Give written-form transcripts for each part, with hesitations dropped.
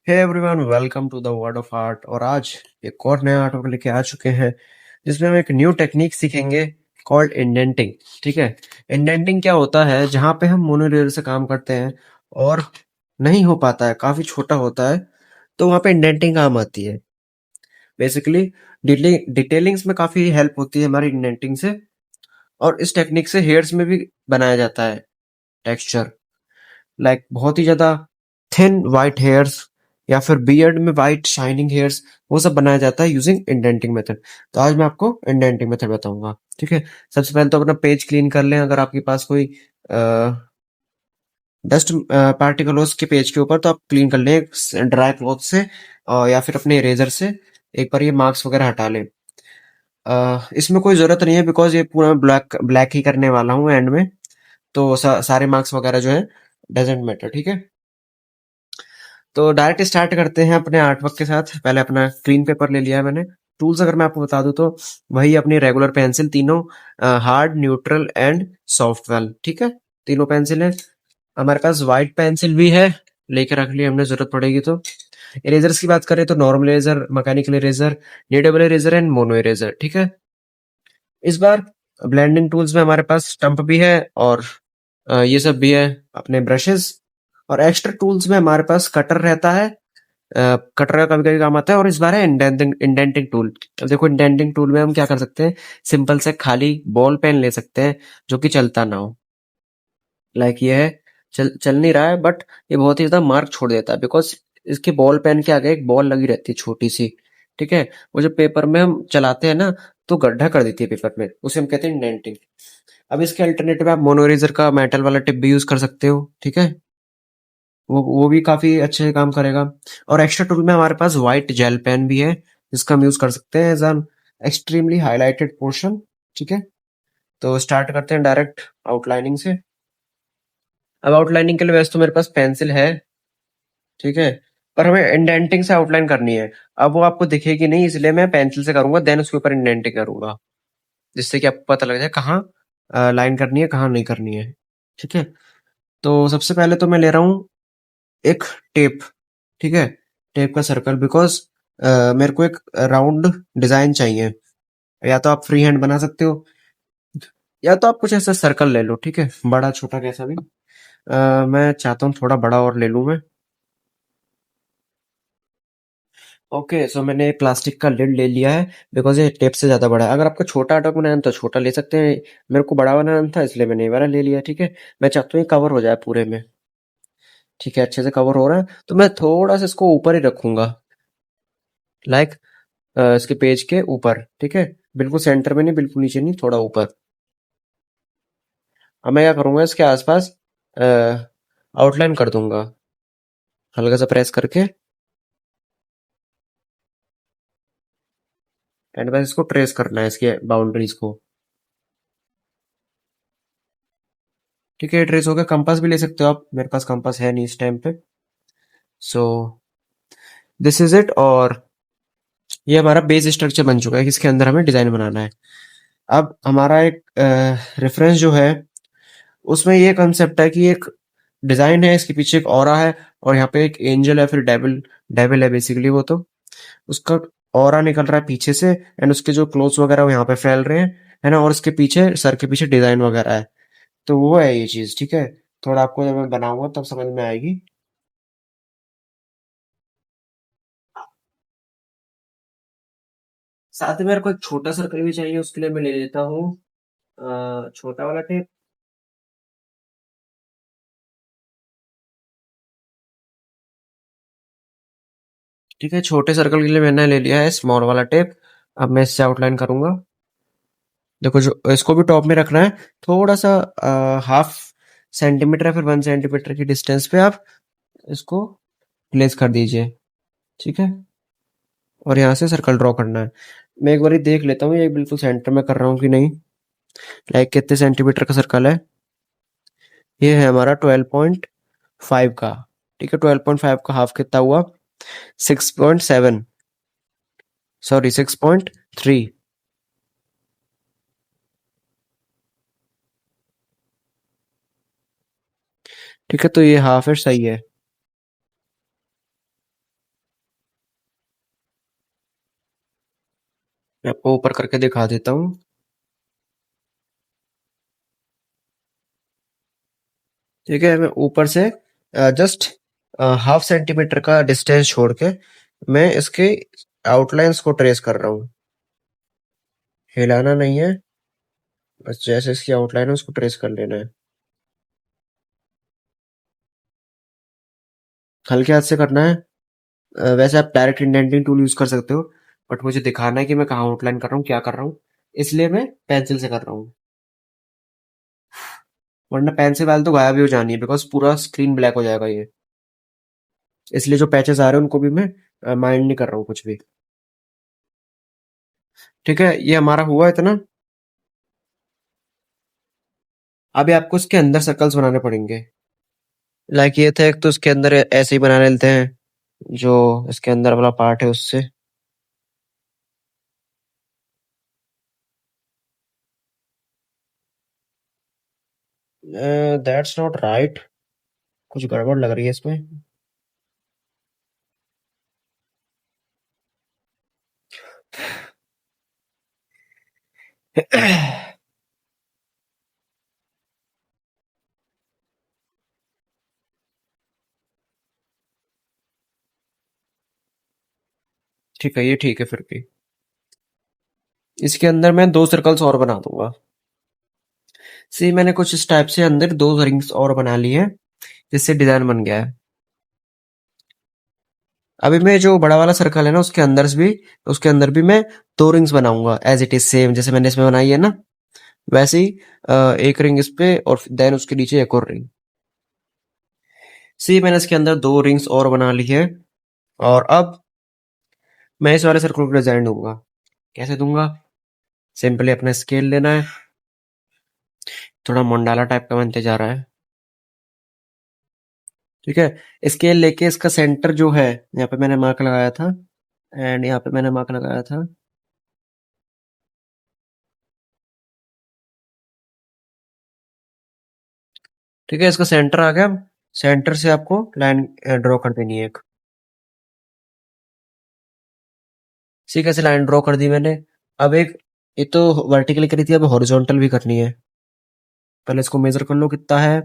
Hey everyone, welcome to the world of art. और आज एक और नया आर्ट वर्क लेके आ चुके हैं जिसमें हम एक न्यू टेक्निक सीखेंगे कॉल्ड इंडेंटिंग। ठीक है। इंडेंटिंग क्या होता है? जहाँ पे हम मोनोलेयर से काम करते हैं और नहीं हो पाता है, काफी छोटा होता है, तो वहाँ पे इंडेंटिंग काम आती है। बेसिकली डिटेलिंग्स में काफी हेल्प होती है हमारी इंडेंटिंग से। और इस टेक्निक से हेयर्स में भी बनाया जाता है टेक्सचर, लाइक बहुत ही ज्यादा थिन वाइट हेयर्स या फिर बियर्ड में वाइट शाइनिंग हेयर्स, वो सब बनाया जाता है यूजिंग इंडेंटिंग मेथड। तो आज मैं आपको इंडेंटिंग मेथड बताऊंगा। ठीक है। सबसे पहले तो अपना पेज क्लीन कर लें। अगर आपके पास कोई डस्ट पार्टिकल हो उसके पेज के ऊपर तो आप क्लीन कर लें ड्राई क्लॉथ से, या फिर अपने इरेजर से एक बार ये मार्क्स वगैरह हटा लें। इसमें कोई जरूरत नहीं है बिकॉज ये पूरा ब्लैक ब्लैक ही करने वाला हूँ एंड में। तो सारे मार्क्स वगैरह जो है डजेंट मैटर। ठीक है। तो डायरेक्ट स्टार्ट करते हैं अपने आर्टवर्क के साथ। पहले अपना क्लीन पेपर ले लिया है मैंने। टूल्स अगर मैं आपको बता दूं तो वही अपनी रेगुलर पेंसिल, तीनों हार्ड, न्यूट्रल एंड सॉफ्ट वाल। ठीक है। तीनों पेंसिल है। हमारे पास व्हाइट पेंसिल भी है, लेके रख ली हमने, जरूरत पड़ेगी तो। इरेजर्स की बात करें तो normal eraser, mechanical eraser, needable eraser and mono eraser. ठीक है। इस बार ब्लेंडिंग टूल्स में हमारे पास स्टंप भी है और ये सब भी है, अपने ब्रशेस। और एक्स्ट्रा टूल्स में हमारे पास कटर रहता है। कटर का कभी कभी काम आता है। और इस बार है इंडेंटिंग इंडेंटिंग टूल। अब देखो, इंडेंटिंग टूल में हम क्या कर सकते हैं? सिंपल से खाली बॉल पेन ले सकते हैं जो कि चलता ना हो। लाइक ये है, चल नहीं रहा है बट ये बहुत ही ज्यादा मार्क छोड़ देता है बिकॉज इसके बॉल पेन के आगे एक बॉल लगी रहती है छोटी सी। ठीक है। वो जब पेपर में हम चलाते हैं ना, तो गड्ढा कर देती है पेपर में, उसे हम कहते हैं इंडेंटिंग। अब इसके अल्टरनेटिव आप मोनोरेजर का मेटल वाला टिप भी यूज कर सकते हो। ठीक है। वो भी काफी अच्छे से काम करेगा। और एक्स्ट्रा टूल में हमारे पास व्हाइट जेल पेन भी है जिसका हम यूज कर सकते हैं as an extremely highlighted portion. ठीक है। तो स्टार्ट करते हैं डायरेक्ट आउटलाइनिंग से। अब आउटलाइनिंग के लिए वैसे तो मेरे पास पेंसिल है। ठीक है। पर हमें इंडेंटिंग से आउटलाइन करनी है। अब वो आपको दिखेगी नहीं, इसलिए मैं पेंसिल से करूंगा, देन उसके ऊपर इंडेंटिंग करूंगा, जिससे कि आपको पता लग जाए कहाँ लाइन करनी है, कहाँ नहीं करनी है। ठीक है। तो सबसे पहले तो मैं ले रहा हूँ एक टेप। ठीक है। टेप का सर्कल, बिकॉज मेरे को एक राउंड डिजाइन चाहिए। या तो आप फ्री हैंड बना सकते हो, या तो आप कुछ ऐसा सर्कल ले लो। ठीक है, बड़ा छोटा कैसा भी। मैं चाहता हूँ थोड़ा बड़ा और ले लूं मैं। ओके, सो मैंने प्लास्टिक का लिड ले लिया है बिकॉज ये टेप से ज्यादा बड़ा है। अगर आपको छोटा आटा बनाना है तो छोटा ले सकते हैं। मेरे को बड़ा बनाना था इसलिए मैंने ये वाला ले लिया। ठीक है। मैं चाहता हूँ ये कवर हो जाए पूरे में। ठीक है, अच्छे से कवर हो रहा है तो मैं थोड़ा सा इसको ऊपर ही रखूंगा, लाइक इसके पेज के ऊपर। ठीक है। बिल्कुल सेंटर में नहीं, बिल्कुल नीचे नहीं, थोड़ा ऊपर। अब मैं क्या करूंगा, इसके आसपास आउटलाइन कर दूंगा, हल्का सा प्रेस करके। एंड बस इसको ट्रेस करना है, इसके बाउंड्रीज को। ठीक है, ट्रेस हो गया। कंपास भी ले सकते हो आप, मेरे पास कंपास है नहीं इस टाइम पे। So this is it. और ये हमारा बेस स्ट्रक्चर बन चुका है कि इसके अंदर हमें डिजाइन बनाना है। अब हमारा एक रेफरेंस जो है, उसमें ये कंसेप्ट है कि एक डिजाइन है, इसके पीछे एक ऑरा है, और यहाँ पे एक एंजल है, फिर डेविल। डेविल है बेसिकली वो तो। उसका ऑरा निकल रहा है पीछे से, एंड उसके जो क्लोथ्स वगैरह वो यहाँ पे फैल रहे हैं, है ना। और उसके पीछे, सर के पीछे डिजाइन वगैरह है। तो वो है ये चीज। ठीक है। थोड़ा आपको जब मैं बनाऊंगा तब समझ में आएगी। साथ में मेरे को एक छोटा सर्कल भी चाहिए, उसके लिए मैं ले लेता हूँ छोटा वाला टेप। ठीक है, छोटे सर्कल के लिए मैंने ले लिया है स्मॉल वाला टेप। अब मैं इससे आउटलाइन करूंगा। देखो, जो इसको भी टॉप में रखना है, थोड़ा सा 0.5 सेंटीमीटर या फिर 1 सेंटीमीटर की डिस्टेंस पे आप इसको प्लेस कर दीजिए। ठीक है। और यहाँ से सर्कल ड्रॉ करना है। मैं एक बार देख लेता हूँ ये बिल्कुल सेंटर में कर रहा हूँ कि नहीं। लाइक कितने सेंटीमीटर का सर्कल है? ये है हमारा 12.5 का। ठीक है, 12.5 का हाफ कितना हुआ? 6.7, सॉरी 6.3। ठीक है, तो ये हाफ है, सही है। मैं आपको ऊपर करके दिखा देता हूँ। ठीक है, मैं ऊपर से जस्ट हाफ सेंटीमीटर का डिस्टेंस छोड़ के मैं इसके आउटलाइंस को ट्रेस कर रहा हूँ। हिलाना नहीं है, बस जैसे इसकी आउटलाइन है उसको ट्रेस कर लेना है। हल्के हाथ से करना है। वैसे आप डायरेक्ट इंडेंटिंग टूल यूज कर सकते हो, बट मुझे दिखाना है कि मैं कहाँ आउटलाइन कर रहा हूँ, क्या कर रहा हूँ, इसलिए मैं पेंसिल से कर रहा हूँ। वरना पेंसिल वाली तो गायब ही हो जानी है, बिकॉज पूरा स्क्रीन ब्लैक हो जाएगा ये। इसलिए जो पैचेस आ रहे हैं उनको भी मैं माइंड नहीं कर रहा हूँ कुछ भी। ठीक है, ये हमारा हुआ इतना। अभी आपको इसके अंदर सर्कल्स बनाने पड़ेंगे। लाइक ये था एक, तो इसके अंदर ऐसे ही बना लेते हैं, जो इसके अंदर वाला पार्ट है उससे। दैट्स नॉट राइट, कुछ गड़बड़ लग रही है इसमें। ठीक है, ये ठीक है फिर भी। इसके अंदर मैं दो सर्कल्स और बना दूंगा। सी, मैंने कुछ इस टाइप से अंदर दो रिंग्स और बना ली है, जिससे डिजाइन बन गया है। अभी मैं जो बड़ा वाला सर्कल है ना, उसके अंदर भी मैं दो रिंग्स बनाऊंगा, एज इट इज सेम जैसे मैंने इसमें बनाई है ना, वैसे ही। एक रिंग इस पे और देन उसके नीचे एक और रिंग। सी, मैंने इसके अंदर दो रिंग्स और बना ली है। और अब मैं इस वाले सर्कल को डिजाइन दूंगा। कैसे दूंगा? सिंपली अपना स्केल लेना है। थोड़ा मंडाला टाइप का बनते जा रहा है। ठीक है, स्केल लेके इसका सेंटर जो है, यहाँ पे मैंने मार्क लगाया था, एंड यहाँ पे मैंने मार्क लगाया था। ठीक है, इसका सेंटर आ गया। सेंटर से आपको लाइन ड्रॉ कर देनी है एक। ठीक है, ऐसे लाइन ड्रॉ कर दी मैंने। अब एक, ये तो वर्टिकली करी थी, अब हॉरिजॉन्टल भी करनी है। पहले इसको मेजर कर लो कितना है।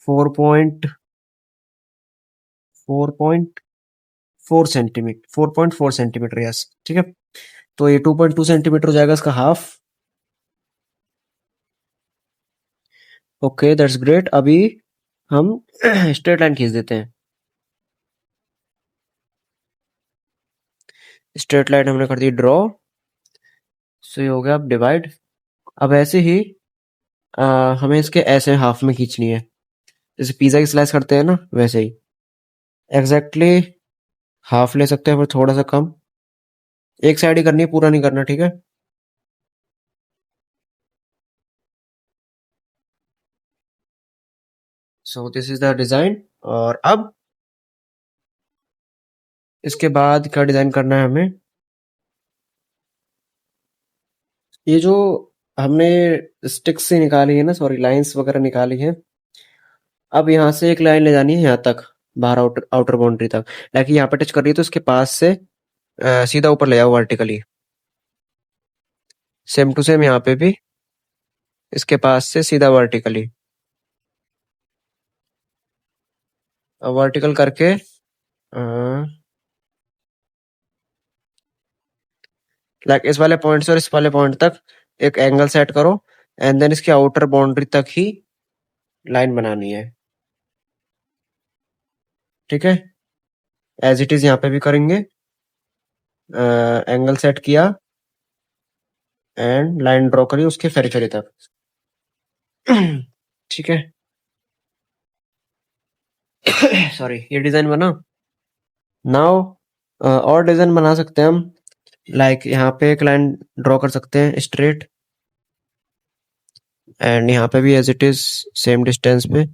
4.4 सेंटीमीटर, 4.4 सेंटीमीटर, यस। ठीक है, तो ये 2.2 सेंटीमीटर हो जाएगा इसका हाफ। Okay, that's great. अभी हम स्ट्रेट लाइन खींच देते हैं। स्ट्रेट लाइन हमने कर दी ड्रॉ। सो ये हो गया अब डिवाइड। अब ऐसे ही हमें इसके ऐसे हाफ में खींचनी है, जैसे पिज्जा की स्लाइस करते हैं ना, वैसे ही। एग्जैक्टली हाफ ले सकते हैं, पर थोड़ा सा कम। एक साइड ही करनी है, पूरा नहीं करना, ठीक है। So this is the design. और अब इसके बाद क्या डिजाइन करना है हमें? ये जो हमने स्टिक्स से निकाली है ना, सॉरी लाइंस वगैरह निकाली है, अब यहाँ से एक लाइन ले जानी है यहाँ तक, बाहर आउटर आउटर बाउंड्री तक। लाइक यहाँ पे टच कर रही है तो इसके पास से सीधा ऊपर ले जाओ वर्टिकली। सेम टू सेम यहाँ पे भी इसके पास से सीधा वर्टिकली। वर्टिकल करके लाइक इस वाले पॉइंट से और इस वाले पॉइंट तक एक एंगल सेट करो, एंड देन इसके आउटर बाउंड्री तक ही लाइन बनानी है। ठीक है, एज इट इज यहाँ पे भी करेंगे। एंगल सेट किया एंड लाइन ड्रॉ करी उसके फेरी तक। ठीक है, सॉरी, ये डिजाइन बना। नाउ और डिजाइन बना सकते हैं हम। लाइक यहाँ पे एक लाइन ड्रॉ कर सकते हैं स्ट्रेट, एंड यहाँ पे भी as it is same distance पे।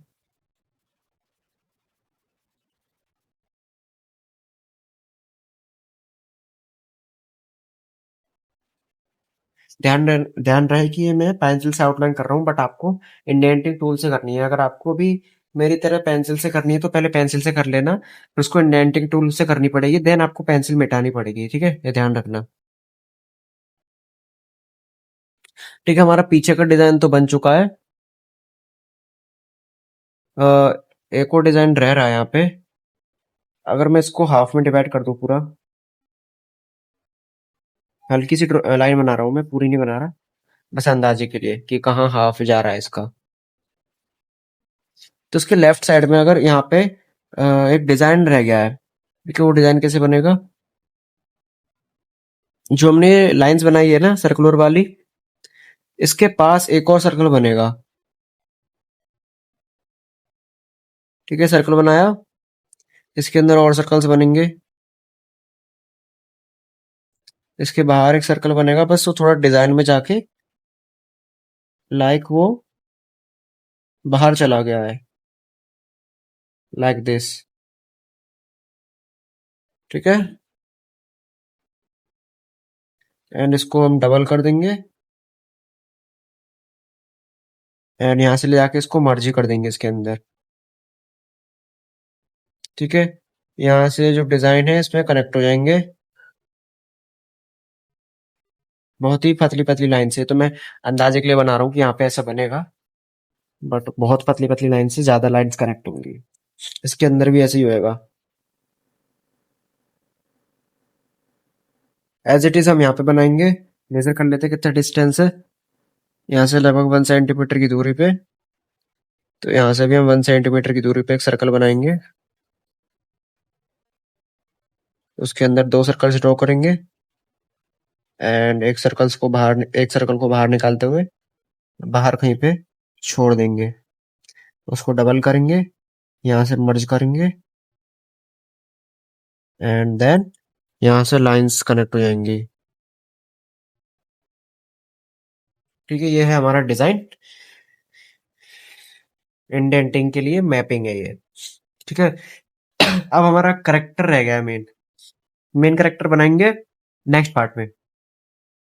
ध्यान रहे कि ये मैं पेंसिल से आउटलाइन कर रहा हूँ, बट आपको इंडेंटिंग टूल से करनी है। अगर आपको भी मेरी तरह पेंसिल से करनी है तो पहले पेंसिल से कर लेना, फिर उसको इंडेंटिंग टूल से करनी पड़ेगी, देन आपको पेंसिल मिटानी पड़ेगी। ठीक है, ये ध्यान रखना। ठीक है, हमारा पीछे का डिजाइन तो बन चुका है। अ, एक और डिजाइन रह रहा है यहाँ पे। अगर मैं इसको हाफ में डिवाइड कर दूं पूरा, हल्की सी लाइन बना रहा हूँ मैं, पूरी नहीं बना रहा, बस अंदाजे के लिए कि कहाँ हाफ जा रहा है इसका। तो उसके लेफ्ट साइड में अगर यहाँ पे एक डिजाइन रह गया है, देखिए वो डिजाइन कैसे बनेगा। जो हमने लाइंस बनाई है ना सर्कुलर वाली, इसके पास एक और सर्कल बनेगा। ठीक है, सर्कल बनाया, इसके अंदर और सर्कल्स बनेंगे, इसके बाहर एक सर्कल बनेगा, बस वो थोड़ा डिजाइन में जाके लाइक वो बाहर चला गया है, लाइक दिस। ठीक है, एंड इसको हम डबल कर देंगे, एंड यहाँ से ले जाके इसको मर्ज कर देंगे इसके अंदर। ठीक है, यहाँ से जो डिजाइन है इसमें कनेक्ट हो जाएंगे, बहुत ही पतली पतली लाइन से। तो मैं अंदाजे के लिए बना रहा हूँ कि यहाँ पे ऐसा बनेगा, बट बहुत पतली पतली लाइन से ज्यादा लाइंस कनेक्ट होंगी। इसके अंदर भी ऐसे ही होएगा। एज इट इज हम यहाँ पे बनाएंगे, मेजर कर लेते हैं कितना डिस्टेंस है। यहाँ से लगभग 1 सेंटीमीटर की दूरी पे, तो यहाँ से भी हम 1 सेंटीमीटर की दूरी पे एक सर्कल बनाएंगे, उसके अंदर दो सर्कल्स ड्रॉ करेंगे, एंड एक सर्कल को बाहर निकालते हुए बाहर कहीं पे छोड़ देंगे, उसको डबल करेंगे, यहाँ से मर्ज करेंगे, एंड देन यहाँ से लाइंस कनेक्ट हो जाएंगी। ठीक है, ये है हमारा डिजाइन। इंडेंटिंग के लिए मैपिंग है ये। ठीक है, अब हमारा करेक्टर रह गया है मेन। मेन करेक्टर बनाएंगे नेक्स्ट पार्ट में।